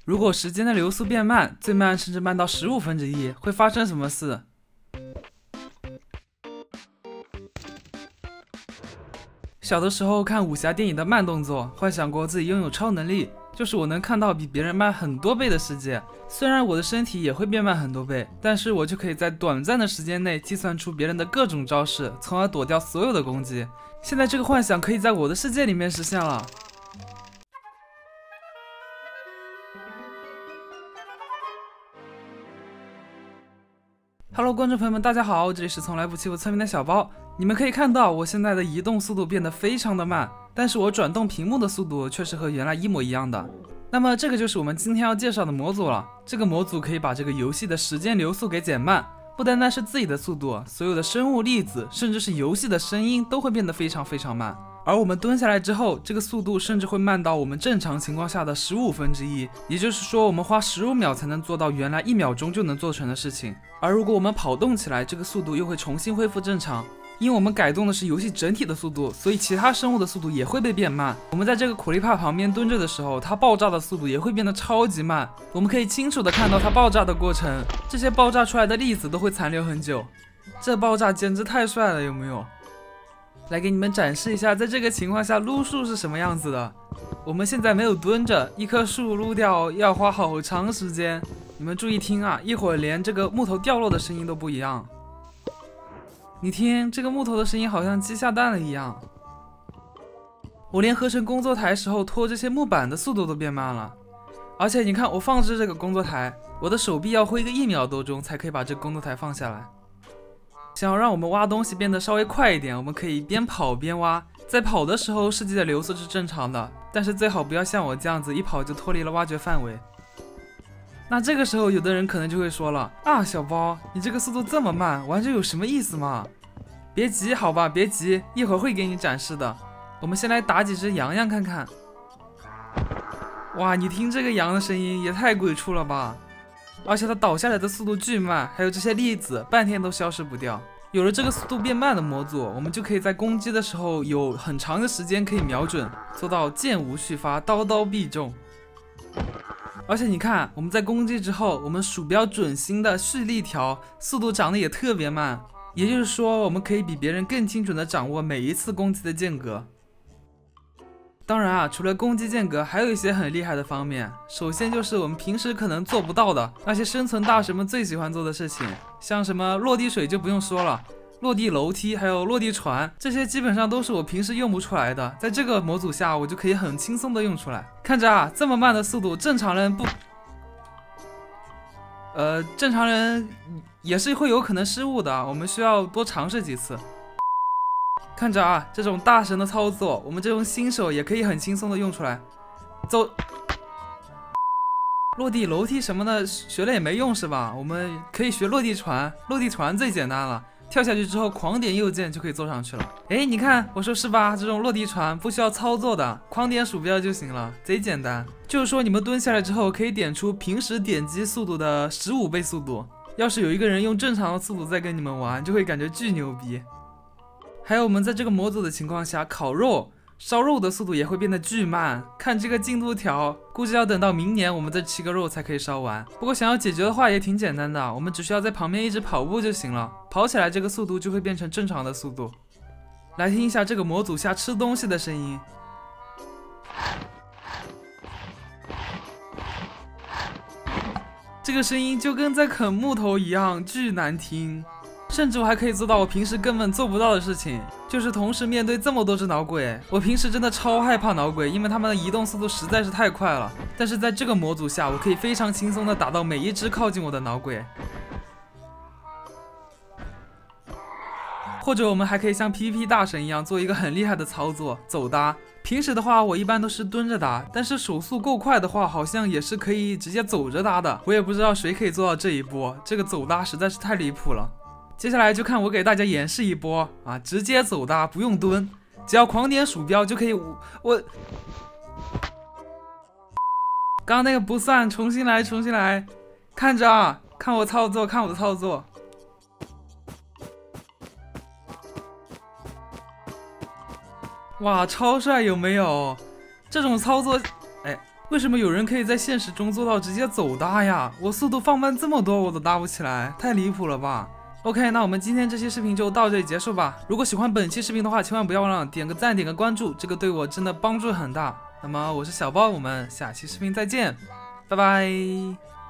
如果时间的流速变慢，最慢甚至慢到1/15，会发生什么事？小的时候看武侠电影的慢动作，幻想过自己拥有超能力，就是我能看到比别人慢很多倍的世界。虽然我的身体也会变慢很多倍，但是我就可以在短暂的时间内计算出别人的各种招式，从而躲掉所有的攻击。现在这个幻想可以在我的世界里面实现了。Hello， 观众朋友们，大家好，这里是从来不欺负村民的小包。你们可以看到我现在的移动速度变得非常的慢，但是我转动屏幕的速度却是和原来一模一样的。那么这个就是我们今天要介绍的模组了。这个模组可以把这个游戏的时间流速给减慢，不单单是自己的速度，所有的生物粒子，甚至是游戏的声音都会变得非常非常慢。而我们蹲下来之后，这个速度甚至会慢到我们正常情况下的1/15，也就是说我们花15秒才能做到原来1秒钟就能做成的事情。而如果我们跑动起来，这个速度又会重新恢复正常。因为我们改动的是游戏整体的速度，所以其他生物的速度也会被变慢。我们在这个苦力怕旁边蹲着的时候，它爆炸的速度也会变得超级慢。我们可以清楚地看到它爆炸的过程，这些爆炸出来的粒子都会残留很久。这爆炸简直太帅了，有没有？来给你们展示一下，在这个情况下撸树是什么样子的。我们现在没有蹲着，一棵树撸掉要花好长时间。你们注意听啊，一会儿连这个木头掉落的声音都不一样。你听，这个木头的声音好像鸡下蛋了一样。我连合成工作台时候拖这些木板的速度都变慢了。而且你看，我放置这个工作台，我的手臂要挥个1秒多钟才可以把这个工作台放下来。想要让我们挖东西变得稍微快一点，我们可以边跑边挖。在跑的时候，世界的流速是正常的，但是最好不要像我这样子一跑就脱离了挖掘范围。那这个时候，有的人可能就会说了啊，小包，你这个速度这么慢，玩着有什么意思吗？别急，好吧，别急，一会儿会给你展示的。我们先来打几只羊羊看看。哇，你听这个羊的声音也太鬼畜了吧！而且它倒下来的速度巨慢，还有这些粒子半天都消失不掉。有了这个速度变慢的模组，我们就可以在攻击的时候有很长的时间可以瞄准，做到箭无虚发，刀刀必中。而且你看，我们在攻击之后，我们鼠标准心的蓄力条，速度长得也特别慢。也就是说，我们可以比别人更精准的掌握每一次攻击的间隔。当然啊，除了攻击间隔，还有一些很厉害的方面。首先就是我们平时可能做不到的那些生存大神们最喜欢做的事情，像什么落地水就不用说了，落地楼梯还有落地船，这些基本上都是我平时用不出来的，在这个模组下我就可以很轻松的用出来。看着啊，这么慢的速度，正常人不正常人也是会有可能失误的，我们需要多尝试几次。看着啊，这种大神的操作，我们这种新手也可以很轻松的用出来。走，落地楼梯什么的学了也没用是吧？我们可以学落地船，落地船最简单了，跳下去之后狂点右键就可以坐上去了。哎，你看我说是吧？这种落地船不需要操作的，狂点鼠标就行了，贼简单。就是说你们蹲下来之后可以点出平时点击速度的15倍速度，要是有一个人用正常的速度在跟你们玩，就会感觉巨牛逼。还有我们在这个模组的情况下烤肉烧肉的速度也会变得巨慢，看这个进度条，估计要等到明年我们这7个肉才可以烧完。不过想要解决的话也挺简单的，我们只需要在旁边一直跑步就行了，跑起来这个速度就会变成正常的速度。来听一下这个模组下吃东西的声音。这个声音就跟在啃木头一样，巨难听。甚至我还可以做到我平时根本做不到的事情，就是同时面对这么多只脑鬼。我平时真的超害怕脑鬼，因为他们的移动速度实在是太快了。但是在这个模组下，我可以非常轻松的打到每一只靠近我的脑鬼。或者我们还可以像 PVP 大神一样做一个很厉害的操作，走搭。平时的话我一般都是蹲着打，但是手速够快的话好像也是可以直接走着搭的。我也不知道谁可以做到这一波，这个走搭实在是太离谱了。接下来就看我给大家演示一波啊，直接走搭，不用蹲，只要狂点鼠标就可以。刚刚那个不算，重新来，重新来。看着啊，看我操作，看我的操作。哇，超帅有没有？这种操作，哎，为什么有人可以在现实中做到直接走搭呀？我速度放慢这么多我都搭不起来，太离谱了吧。OK， 那我们今天这期视频就到这里结束吧。如果喜欢本期视频的话，千万不要忘了点个赞点个关注，这个对我真的帮助很大。那么我是小包，我们下期视频再见，拜拜。